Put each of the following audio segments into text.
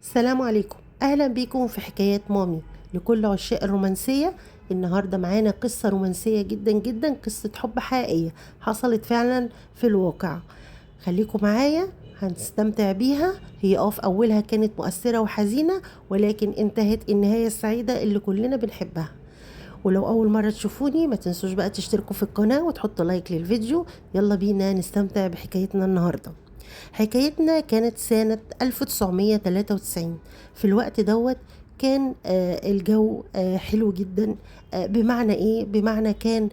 السلام عليكم. اهلا بيكم في حكايات مامي لكل عشاق الرومانسية. النهاردة معانا قصة رومانسية جدا جدا، قصة حب حقيقية حصلت فعلا في الواقع. خليكم معايا هنستمتع بيها. هي في اولها كانت مؤثرة وحزينة، ولكن انتهت النهاية السعيدة اللي كلنا بنحبها. ولو اول مرة تشوفوني ما تنسوش بقى تشتركوا في القناة وتحطوا لايك للفيديو. يلا بينا نستمتع بحكايتنا النهاردة. حكايتنا كانت سنة 1993. في الوقت دوت كان الجو حلو جدا. بمعنى ايه؟ بمعنى كان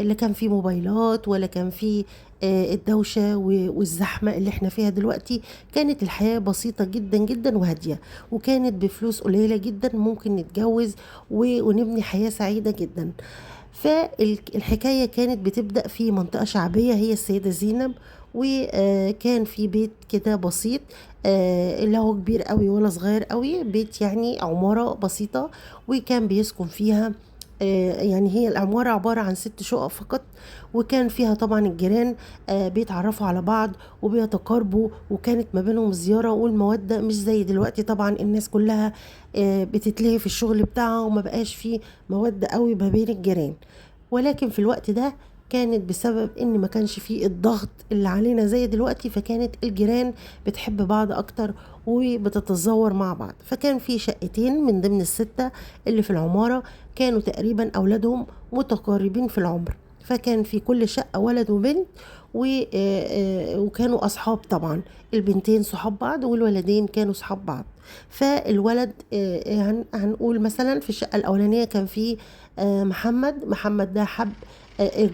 لا كان في موبايلات ولا كان في الدوشة والزحمة اللي احنا فيها دلوقتي. كانت الحياة بسيطة جدا جدا وهادية، وكانت بفلوس قليلة جدا ممكن نتجوز ونبني حياة سعيدة جدا. فالحكاية كانت بتبدأ في منطقة شعبية هي السيدة زينب. وكان في بيت كده بسيط، لا هو كبير قوي ولا صغير قوي، بيت يعني عمارة بسيطة وكان بيسكن فيها. يعني هي العمارة عبارة عن 6 شقق فقط. وكان فيها طبعا الجيران بيتعرفوا على بعض وبيتقاربوا، وكانت ما بينهم الزيارة والمودة، مش زي دلوقتي طبعا الناس كلها بتتلهي في الشغل بتاعها وما بقاش فيه مودة قوي ما بين الجيران. ولكن في الوقت ده كانت بسبب ان ما كانش فيه الضغط اللي علينا زي دلوقتي، فكانت الجيران بتحب بعض اكتر وبتتزور مع بعض. فكان في شقتين من ضمن ال6 اللي في العمارة كانوا تقريبا اولادهم متقاربين في العمر. فكان في كل شقة ولد وبنت وكانوا اصحاب طبعا. البنتين صحاب بعض والولدين كانوا صحاب بعض. فالولد هنقول مثلا في الشقة الاولانية كان في محمد ده حب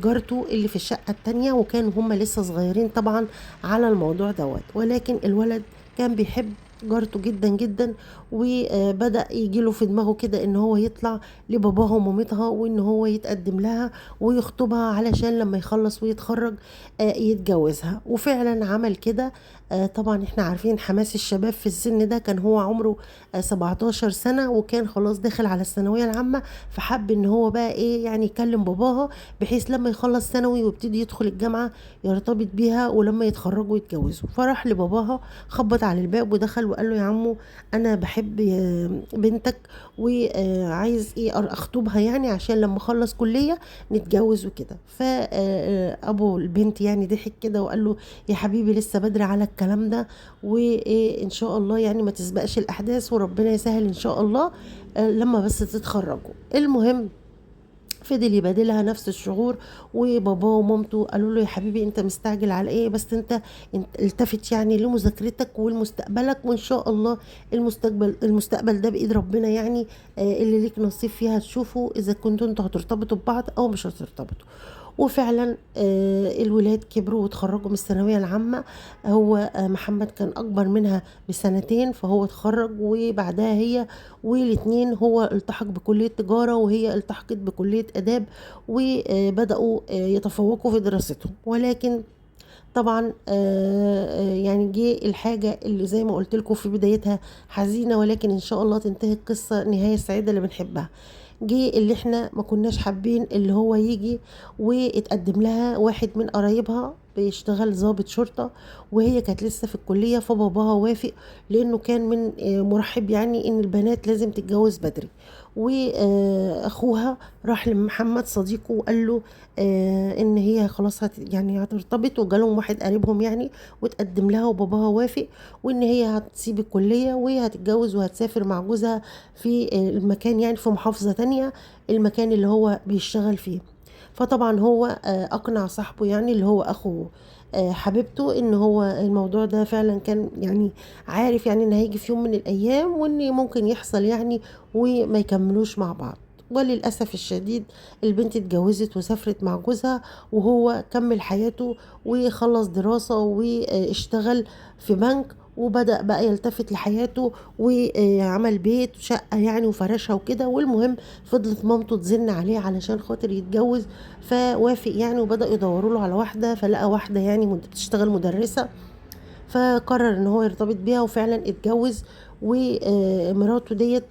جارته اللي في الشقة التانية، وكانوا هما لسه صغيرين طبعا على الموضوع دوت. ولكن الولد كان بيحب جارته جدا جدا، وبدأ يجيله في دماغه كده ان هو يطلع لباباها ومامتها وان هو يتقدم لها ويخطبها علشان لما يخلص ويتخرج يتجوزها. وفعلا عمل كده. طبعا احنا عارفين حماس الشباب في السن ده، كان هو عمره 17 سنة وكان خلاص داخل على الثانوية العامة. فحب ان هو بقى ايه يعني يكلم باباها بحيث لما يخلص ثانوي ويبتدي يدخل الجامعة يرتبط بيها ولما يتخرجوا يتجوزوا. فراح لباباها خبط على الباب ودخل وقال له: يا عمو انا بحب بنتك وعايز ايه اخطبها يعني عشان لما اخلص كلية نتجوز وكده. فابو البنت يعني ضحك كده وقال له: يا حبيبي لسه بدري على الكلام ده، وايه ان شاء الله يعني ما تسبقش الاحداث وربنا يسهل ان شاء الله لما بس تتخرجوا. المهم فضل يبادلها نفس الشعور، وباباه ومامته قالوا له: يا حبيبي انت مستعجل على ايه؟ بس انت التفت يعني لمذاكرتك ولمستقبلك، وان شاء الله المستقبل ده بايد ربنا يعني. اللي ليك نصيب فيها تشوفوا اذا كنتوا انتوا هترتبطوا ببعض او مش هترتبطوا. وفعلا الولاد كبروا وتخرجوا من الثانوية العامة. هو محمد كان أكبر منها ب2 سنين، فهو اتخرج وبعدها هي، والاتنين هو التحق بكلية تجارة وهي التحقت بكلية آداب. وبدأوا يتفوقوا في دراستهم. ولكن طبعا يعني جه الحاجة اللي زي ما قلت لكم في بدايتها حزينة، ولكن ان شاء الله تنتهي القصة نهاية سعيدة اللي بنحبها. جه اللي احنا ما كناش حابين اللي هو يجي واتقدم لها واحد من قرايبها بيشتغل ضابط شرطة، وهي كانت لسه في الكلية. فباباها وافق لانه كان من مرحب يعني ان البنات لازم تتجوز بدري. واخوها راح لمحمد صديقه وقال له ان هي خلاص يعني هترتبط، وجالهم واحد قريبهم يعني وتقدم لها وباباها وافق، وان هي هتسيب الكلية وهي هتتجوز وهتسافر مع جوزها في المكان يعني في محافظة تانية، المكان اللي هو بيشتغل فيه. فطبعا هو اقنع صاحبه يعني اللي هو اخو حبيبته ان هو الموضوع ده فعلا كان يعني عارف يعني ان هيجي في يوم من الايام وان ممكن يحصل يعني وما يكملوش مع بعض. وللأسف الشديد البنت اتجوزت وسافرت مع جوزها، وهو كمل حياته وخلص دراسة واشتغل في بنك، وبدأ بقى يلتفت لحياته وعمل بيت وشقة يعني وفرشها وكده. والمهم فضلت مامته تزن عليه علشان خاطر يتجوز، فوافق يعني. وبدأوا يدوروا له على واحدة، فلقى واحدة يعني بتشتغل مدرسة، فقرر ان هو يرتبط بيها وفعلا اتجوز. ومراته ديت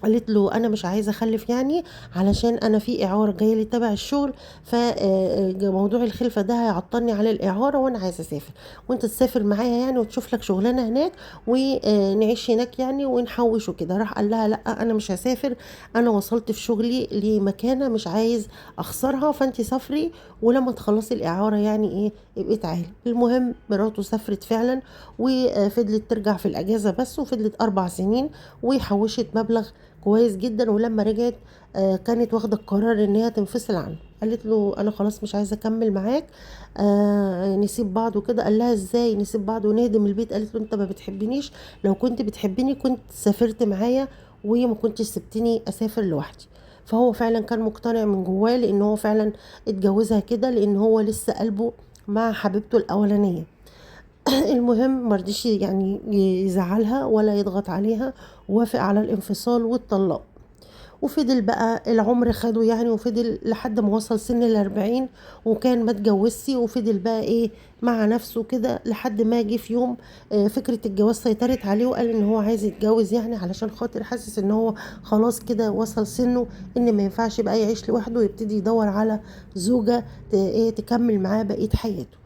قالت له انا مش عايزه اخلف يعني، علشان انا في اعاره جايه لي تبع الشغل، فموضوع الخلفه ده هيعطلني على الاعاره، وانا عايزه اسافر، وانت تسافر معايا يعني وتشوف لك شغلانه هناك ونعيش هناك يعني ونحوش وكده. راح قال لها لا انا مش هسافر، انا وصلت في شغلي لمكانه مش عايز اخسرها، فانت سافري ولما تخلصي الاعاره يعني ايه ابقي تعالي. المهم مراته سافرت فعلا، وفضلت ترجع في الاجازه بس، وفضلت 4 سنين وحوشت مبلغ كويس جدا. ولما رجعت كانت واخدة القرار ان هي تنفصل عنه. قالت له انا خلاص مش عايزة اكمل معاك، نسيب بعض وكده. قال لها ازاي نسيب بعض ونهدم البيت؟ قالت له انت ما بتحبنيش، لو كنت بتحبني كنت سافرت معايا وما كنتش سبتني اسافر لوحدي. فهو فعلا كان مقتنع من جواه، لان هو فعلا اتجوزها كده لان هو لسه قلبه مع حبيبته الاولانية. المهم مرضيش يعني يزعلها ولا يضغط عليها، ووافق على الانفصال واتطلقوا. وفضل بقى العمر خده يعني، وفضل لحد ما وصل سن 40 وكان ما اتجوزش، وفضل بقى ايه مع نفسه كده لحد ما جه في يوم فكرة الجواز سيطرت عليه، وقال ان هو عايز يتجوز يعني، علشان خاطر حاسس ان هو خلاص كده وصل سنه ان ما ينفعش بقى يعيش لوحده، ويبتدي يدور على زوجة ايه تكمل معاه بقية حياته.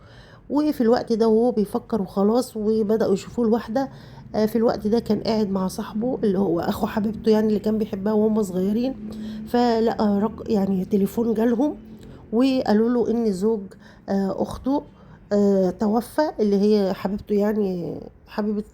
وفي الوقت ده وهو بيفكر وخلاص وبدأوا يشوفوا الواحدة، في الوقت ده كان قاعد مع صاحبه اللي هو اخو حبيبته يعني اللي كان بيحبها وهم صغيرين، فلقى يعني تليفون جالهم وقالوا له ان زوج اخته توفى، اللي هي حبيبته يعني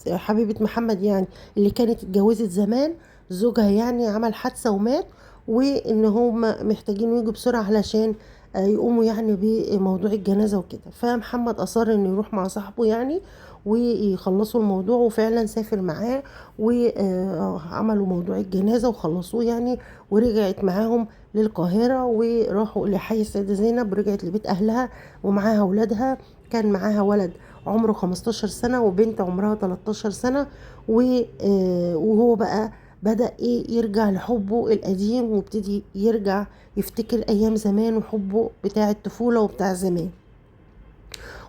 حبيبة محمد يعني اللي كانت اتجوزت زمان، زوجها يعني عمل حادثة ومات، وان هم محتاجين يجوا بسرعة علشان يقوموا يعني بموضوع الجنازة وكده. فمحمد أصر إنه يروح مع صاحبه يعني ويخلصوا الموضوع، وفعلا سافر معاه وعملوا موضوع الجنازة وخلصوه يعني، ورجعت معاهم للقاهرة وراحوا لحي السيدة زينب، ورجعت لبيت أهلها ومعاها أولادها. كان معاها ولد عمره 15 سنة وبنت عمرها 13 سنة، وهو بقى بدأ ايه يرجع لحبه القديم، وابتدي يرجع يفتكر ايام زمان وحبه بتاع الطفولة وبتاع زمان.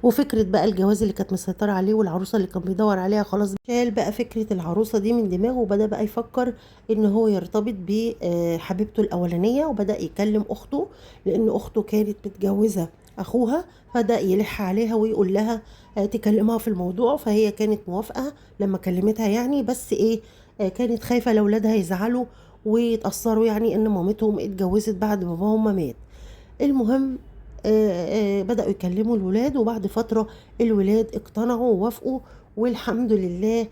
وفكرة بقى الجواز اللي كانت مسيطرة عليه والعروسة اللي كان بيدور عليها خلاص شال بقى فكرة العروسة دي من دماغه، وبدأ بقى يفكر ان هو يرتبط بحبيبته الاولانية، وبدأ يكلم اخته لان اخته كانت متجوزة اخوها، فبدأ يلح عليها ويقول لها تكلمها في الموضوع. فهي كانت موافقة لما كلمتها يعني، بس ايه كانت خايفة لأولادها يزعلوا ويتأثروا يعني ان مامتهم اتجوزت بعد باباهم ما مات. المهم بدأوا يكلموا الولاد، وبعد فترة الولاد اقتنعوا ووافقوا، والحمد لله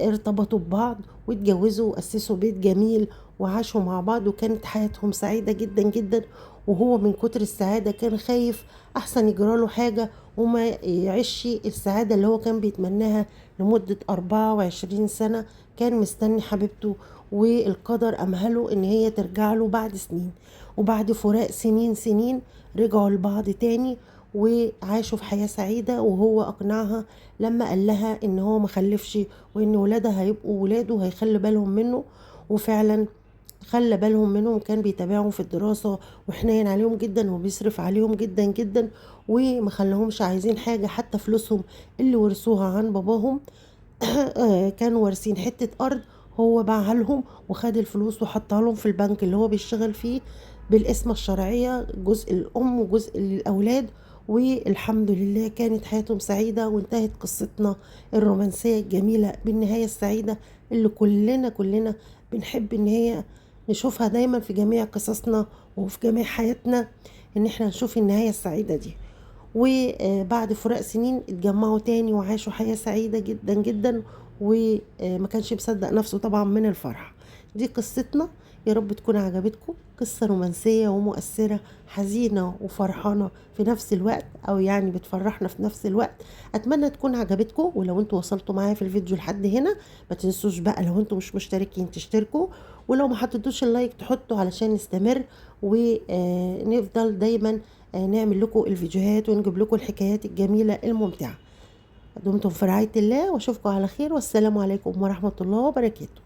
ارتبطوا ببعض واتجوزوا وأسسوا بيت جميل وعاشوا مع بعض، وكانت حياتهم سعيدة جدا جدا. وهو من كتر السعادة كان خايف أحسن يجراله حاجة وما يعيش السعادة اللي هو كان بيتمناها لمدة 24 سنة. كان مستني حبيبته، والقدر أمهله إن هي ترجع له بعد سنين، وبعد فراق سنين سنين رجعوا لبعض تاني وعاشوا في حياة سعيدة. وهو أقنعها لما قال لها إن هو مخلفش وإن ولادها هيبقوا ولاده هيخلي بالهم منه، وفعلا خلى بالهم منهم، كان بيتابعهم في الدراسة وحنين عليهم جدا وبيصرف عليهم جدا جدا، ومخليهمش عايزين حاجة. حتى فلوسهم اللي ورثوها عن باباهم كانوا وارثين حتة أرض، هو باعها لهم وخد الفلوس وحطها لهم في البنك اللي هو بيشتغل فيه بالاسم الشرعية، جزء الأم وجزء للأولاد. والحمد لله كانت حياتهم سعيدة، وانتهت قصتنا الرومانسية الجميلة بالنهاية السعيدة اللي كلنا بنحب ان هي نشوفها دايما في جميع قصصنا وفي جميع حياتنا، ان احنا نشوف النهاية السعيدة دي. وبعد فراق سنين اتجمعوا تاني وعاشوا حياة سعيدة جدا جدا، وما كانش مصدق نفسه طبعا من الفرح. دي قصتنا، يا رب تكون عجبتكم. قصة رومانسية ومؤثرة، حزينة وفرحانة في نفس الوقت، او يعني بتفرحنا في نفس الوقت. اتمنى تكون عجبتكم، ولو انتوا وصلتوا معايا في الفيديو لحد هنا ما تنسوش بقى لو انتوا مش مشتركين تشتركوا، ولو ما حطيتوش اللايك تحطوا علشان نستمر ونفضل دايما نعمل لكم الفيديوهات ونجيب لكم الحكايات الجميلة الممتعة. دمتم في رعاية الله، واشوفكم على خير، والسلام عليكم ورحمة الله وبركاته.